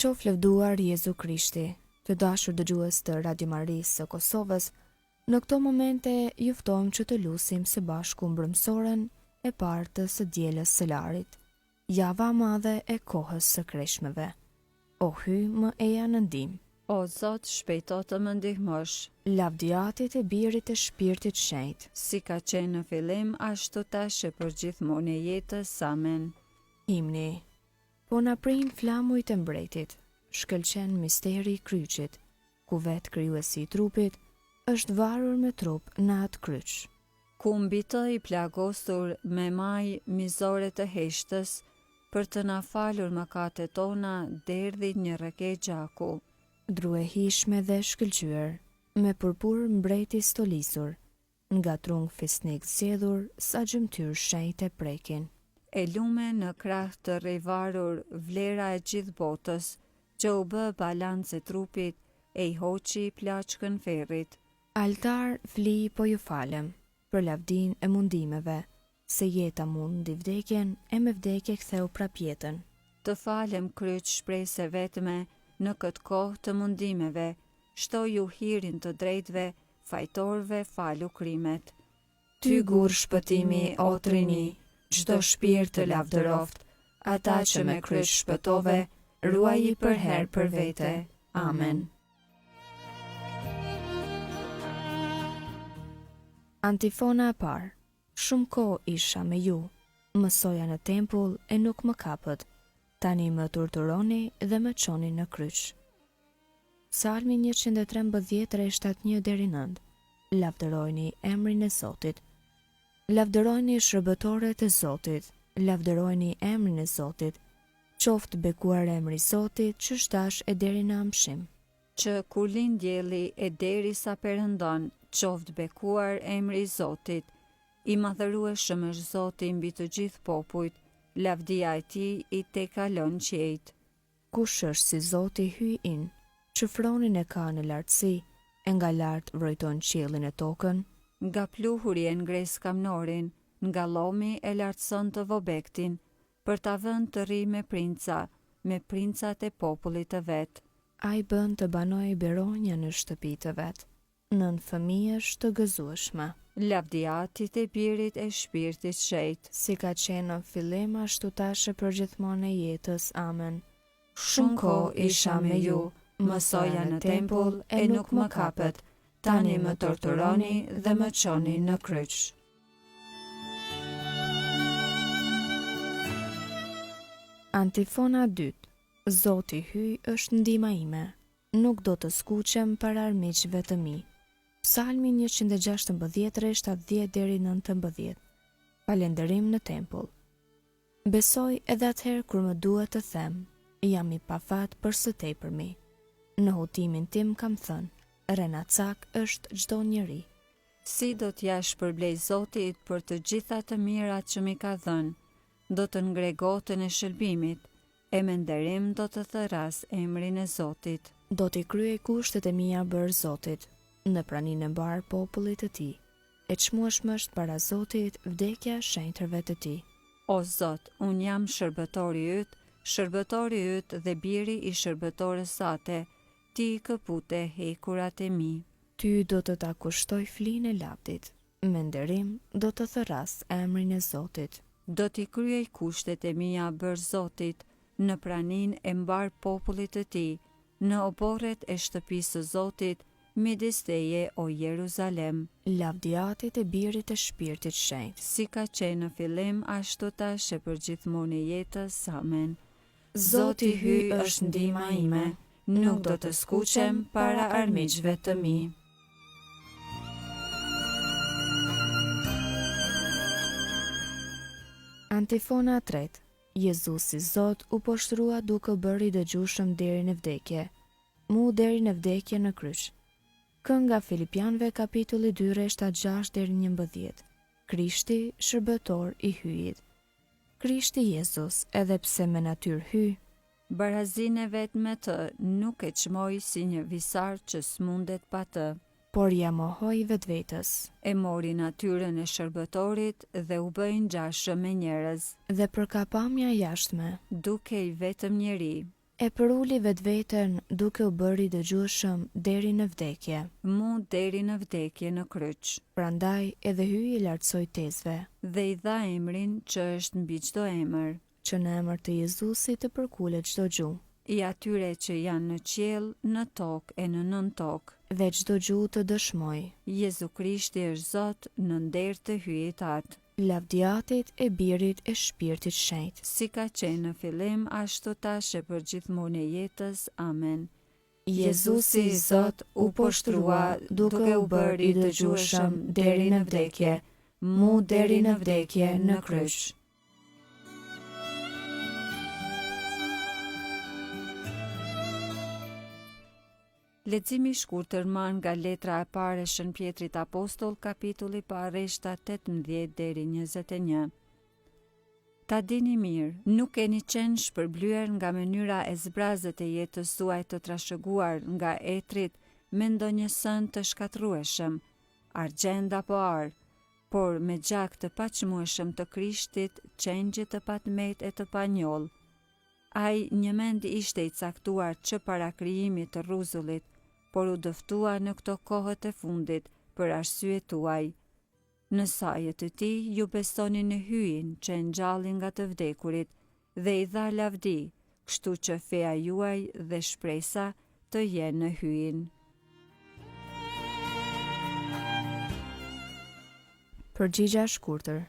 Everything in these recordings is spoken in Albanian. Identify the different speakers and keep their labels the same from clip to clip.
Speaker 1: Qof lëvduar Jezu Krishti, të dashur dëgjues të Radio Marisë së Kosovës, në këto momente ju ftojmë që të lusim së bashku mbrëmsoren e parë së dielës së larit, java madhe e kohës së kreshmeve. O hy më eja në ndihmë.
Speaker 2: O Zot, shpejto të më ndihmosh.
Speaker 1: Lavdiatit e Birit e Shpirtit Shenjtë,
Speaker 2: Si ka qenë në fillim, ashtu tash e për gjithmonë e jetës. Amen.
Speaker 1: himni. Po na prin flamujt e mbretit, shkëlqen misteri i kryqit, ku vetë krijuesi i trupit është varur me trup në atë kryq.
Speaker 2: Ku mbi të i plagosur me maj mizore të heshtës, për të na falur mëkatet tona, derdhi një rreke gjaku.
Speaker 1: Dru e hishme dhe shkëlqyer, me purpur mbreti stolisur, nga trung fisnik zgjedhur, sa gjymtyr shenjtë e prekin.
Speaker 2: E lume në krah të rejvarur vlera e gjithë botës, që u bë balancë e trupit, e i hoqi plaçkën ferrit.
Speaker 1: Altar fli po ju falem, për lavdin e mundimeve, se jeta mundi vdekjen e me vdekje ktheu prap jetën.
Speaker 2: Të falem kryq shpresë vetme në këtë kohë të mundimeve, shtoju hirin të drejtve, fajtorve falu krimet.
Speaker 1: Ty gur shpëtimi o Trini, çdo shpirt të lavdëroft, ata që me kryq shpëtove, ruaji për herë për vete. Amen. Antifona e parë. Shumë kohë isha me ju, mësoja në tempull e nuk më kapët, tani më torturoni dhe më çoni në kryq. Psalmi 113 rreshtat 1-9. Lavdërojni emrin e Zotit. Lavdërojni shërbëtorët e Zotit, lavdërojni emrin e Zotit. Qoftë bekuar emri i Zotit që shtash e deri në amshim.
Speaker 2: Që kur lind dielli e derisa perëndon, qoftë bekuar emri i Zotit. I madhërueshëm është Zoti mbi të gjithë popujt, lavdia e tij i tekalon qiejt.
Speaker 1: Kush është si Zoti hyj in, që fronin e ka në lartësi, e nga lart vrojton qiellin e tokën.
Speaker 2: Nga pluhuri e ngres kamnorin, nga llomi e lartëson të vobektin, për ta vënë të ri me princat e popullit të vet.
Speaker 1: Ai bën të banoj beronja në shtëpi të vet, nën fëmijësh të gëzueshme.
Speaker 2: Lavdiatit e Birit e Shpirtit Shenjtë.
Speaker 1: Si ka qenë në fillim ashtu tash e përgjithmonë e jetës. Amen.
Speaker 2: Shumë kohë isha me ju, mësoja në tempull e nuk më kapët, tani më torturoni dhe më çoni në kryq.
Speaker 1: Antifona 2. Zoti hyj është ndihma ime, nuk do të skuqem para armiqve të mi. Psalmi 116 rreshtat 10-19. Falënderim në tempull. Besoj edhe atëherë kur më duhet të them, jam i pafat për së tepërmi. Në hutimin tim kam thënë, Renacak është çdo njeri.
Speaker 2: Si do t'ja shpërblej Zotit për të gjitha të mirat që mi ka dhënë, do të ngre gotën e shëlbimit, e me nderim do të thëras emrin e Zotit.
Speaker 1: Do t'i kryej kushtet e mia bërë Zotit, në praninë e mbar popullit të tij. E çmueshme është para Zotit vdekja e shenjtërve të tij.
Speaker 2: O Zot, unë jam shërbëtori yt dhe biri i shërbëtores sate, ti i këpute hekurat e mi.
Speaker 1: Ty do të ta kushtoj flinë e lavdit, me nderim do të thëras emrin e Zotit.
Speaker 2: Do t'i kryej kushtet e mia bërë Zotit, në praninë e mbar popullit të tij, në oborret e shtëpisë së Zotit, midis teje o Jeruzalem.
Speaker 1: Lavdiatit e Birit e Shpirtit Shenjtë.
Speaker 2: Si ka qenë në fillim, ashtu tash e përgjithmonë e jetës. Amen.
Speaker 1: Zoti hyj është ndihma ime, nuk do të skuqem para armiqve të mi. Antifona 3. Jezusi Zot u poshtrua duke bërë i dëgjueshëm deri në vdekje, mu deri në vdekje në kryq. Kënga Filipianëve kapitulli 2 rreshtat 6-11. Krishti shërbëtor i hyjit. Krishti Jezus, edhe pse me natyrë hyj,
Speaker 2: Barazinë e vet me të nuk e çmoi si një visar që s'mundet pa të,
Speaker 1: por ja mohoi vetvetes.
Speaker 2: E mori natyrën e shërbëtorit dhe u bë ngjashëm me njerëz,
Speaker 1: Dhe për kapamja jashtme,
Speaker 2: duke i vetëm njeri.
Speaker 1: e përuli vetveten duke u bërë i dëgjueshëm deri në vdekje.
Speaker 2: Mu deri në vdekje në kryq.
Speaker 1: Prandaj edhe hyi i lartësoi tezve,
Speaker 2: Dhe i dha emrin që është mbi çdo emër,
Speaker 1: që në emër të Jezusit të përkulet çdo gjuhë,
Speaker 2: i atyre që janë në qiell, në tokë e në nën tokë.
Speaker 1: dhe çdo gjuhë të dëshmojë.
Speaker 2: Jezu Krishti është Zot në nder të hyjit atë.
Speaker 1: Lavdiatit e Birit e Shpirtit Shenjtë.
Speaker 2: Si ka qenë në fillim, ashtu tash e për gjithmonë e jetës. Amen.
Speaker 1: Jezusi Zot u poshtrua duke u bërë i dëgjueshëm deri në vdekje, mu deri në vdekje në kryq.
Speaker 2: Leximi i shkurtër marrë nga letra e parë e Shën Pjetrit Apostoll, kapitulli parë, rreshta 18 deri 21. Ta dini mirë, nuk keni qenë shpërblyer nga mënyra e zbrazët e jetës tuaj të trashëguar nga etrit me ndonjë sën të shkatrueshëm, argjend apo ar, por me gjak të paqmueshëm të Krishtit, qengjë të patmet e të panjoll. Ai një mend ishte i caktuar që para krijimit të rruzullit, por u dëftua në këto kohët e fundit për arsye tuaj. Në sajet të tij ju besoni në hyjin që ngjallin nga të vdekurit dhe i dha lavdi, kështu që feja juaj dhe shpresa të jenë në hyjin.
Speaker 1: Përgjigja e shkurtër.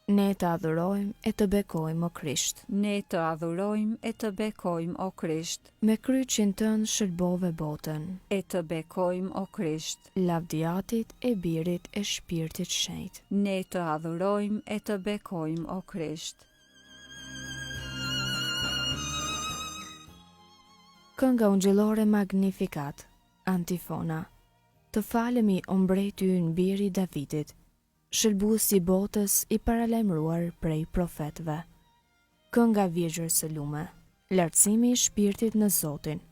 Speaker 1: Ne të adhurojmë e të bekojmë o Krisht.
Speaker 2: Ne të adhurojmë e të bekojmë o Krisht.
Speaker 1: Me kryqin tënd shërbove botën.
Speaker 2: E të bekojmë o Krisht.
Speaker 1: Lavdiatit e Birit e Shpirtit Shenjtë.
Speaker 2: Ne të adhurojmë e të bekojmë o Krisht.
Speaker 1: Kënga ungjillore Magnificat, antifona. Të falemi o mbreti ynë biri Davidit, shëlbuesi i botës i paralajmëruar prej profetëve. Kënga Virgjër së lume, lartësimi i shpirtit në Zotin.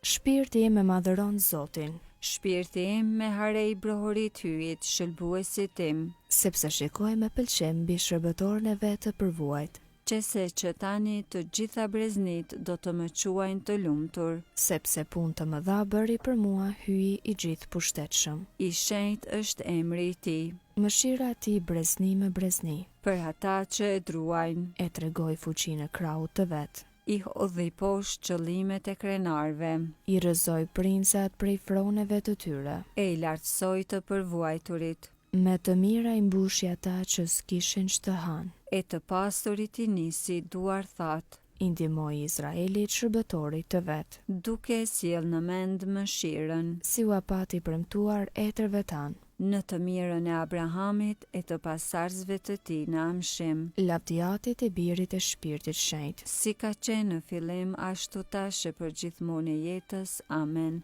Speaker 1: Shpirti im e madhëron Zotin,
Speaker 2: Shpirti im me harej brohorit hyjit, shëlbuesit tim,
Speaker 1: sepse shikoj me pëlqem mbi shërbëtorën e vet të përvuajt,
Speaker 2: qese që tani të gjitha breznit do të më quajnë të lumtur.
Speaker 1: sepse punë të mëdha bëri për mua hyi i gjithë pushtetshëm.
Speaker 2: I shenjtë është emri i tij,
Speaker 1: Mëshira e tij brezni me brezni,
Speaker 2: për ata që e druajnë.
Speaker 1: e tregoi fuqinë e krahut të vet.
Speaker 2: I hodhi poshtë qëllimet e krenarve,
Speaker 1: I rrëzoi princat prej froneve të tyre.
Speaker 2: e i lartësoi të përvuajturit,
Speaker 1: Me të mira i mbushi ata që s'kishin ç'të hanë.
Speaker 2: e të pasturit i nisi duar thatë,
Speaker 1: I ndihmoi Izraelit shërbëtorit të vet,
Speaker 2: duke sjell në mend mëshirën,
Speaker 1: si u apati premtuar etërve tan.
Speaker 2: në të mirën e Abrahamit e të pasardhësve të tij në amshim,
Speaker 1: Lavdiatit e Birit e Shpirtit Shenjtë.
Speaker 2: si ka qenë në fillim, ashtu tash e për gjithmonë e jetës. Amen.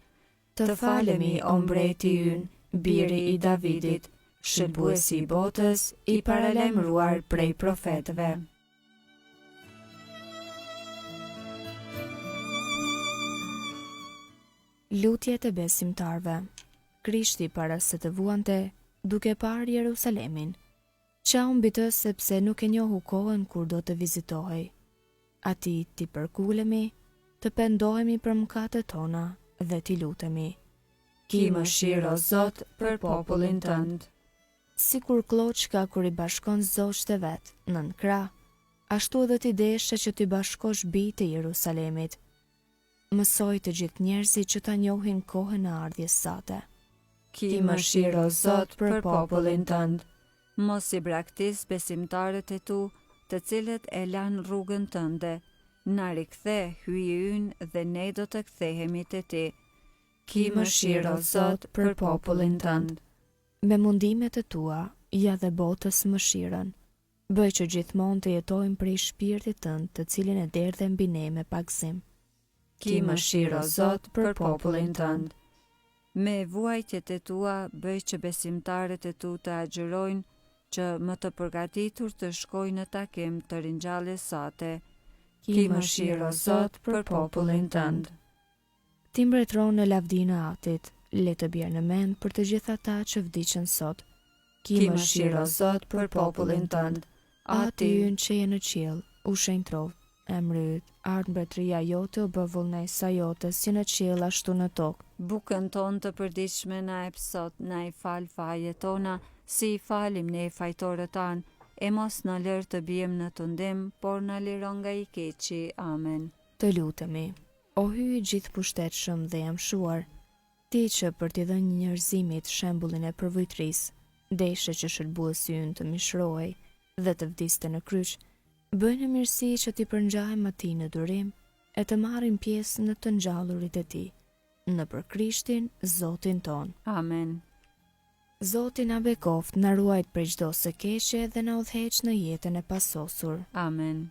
Speaker 1: Të falemi o mbreti ynë, biri i Davidit, shëlbuesi i botës, i paralajmëruar prej profetëve. Lutjet e besimtarve. Krishti para se të vuante, duke parë Jerusalemin, qau mbi të sepse nuk e njohu kohën kur do të vizitohej. Ati t'i përkulemi, të pendohemi për mëkatet tona dhe t'i lutemi. Ki mëshirë o Zot për popullin tënd. Sikur kloçka kur i bashkon zogjtë e vet nën krah, ashtu edhe ti deshe që t'i bashkosh bijtë e Jerusalemit. Mësoj të gjithë njerëzit që ta njohin kohën e ardhjes sate. Ki mëshirë o Zot për popullin tënd.
Speaker 2: Mos i braktis besimtarët e tu, të cilët e lanë rrugën tënde. Na rikthe hyji ynë dhe ne do të kthehemi te ti.
Speaker 1: Ki mëshirë o Zot për popullin tënd. Me mundimet e tua, ja dhe botës mëshirën. Bëj që gjithmonë të jetojmë prej shpirtit tënd, të cilin e derdhe mbi ne me pagëzim. Ki mëshirë o Zot për popullin tënd.
Speaker 2: Me vuajtjet e tua bëj që besimtarët e tu të agjërojnë që më të përgatitur të shkojnë në takim të ringjalljes sate.
Speaker 1: Ki mëshirë o Zot për popullin tënd. Ti mbretëron në lavdinë e Atit, le të bjerë në mend për të gjithë ata që vdiqën sot. Ki mëshirë o Zot për popullin tënd. Ati ynë që je në qiell, u shenjtrov. emri yt, ardh mbretëria jote, u bë vullneti sa jote, si në qiell ashtu në tokë.
Speaker 2: Bukën tonë të përditshme na e sot, na i fal fajet tona, si i falim ne fajtorët tanë, e mos na lër të bijmë në tundim, por na liron nga i keqi. Amen.
Speaker 1: Të lutemi. O Hy i gjithë pushtetshëm dhe jamshuar, ti që për t'i dhënë njerëzimit shembullin e përvojtrisë, deshe që shërbuesi ynë të mishrohej dhe të vdiste në kryq, bëjnë mirësi që t'i përngjajmë atij në durim e të marrim pjesë në të ngjallurit e tij, nëpër Krishtin, Zotin ton.
Speaker 2: Amen.
Speaker 1: Zoti na bekoft, na ruajt prej çdo së keqe dhe na udhëheq në jetën e pasosur.
Speaker 2: Amen.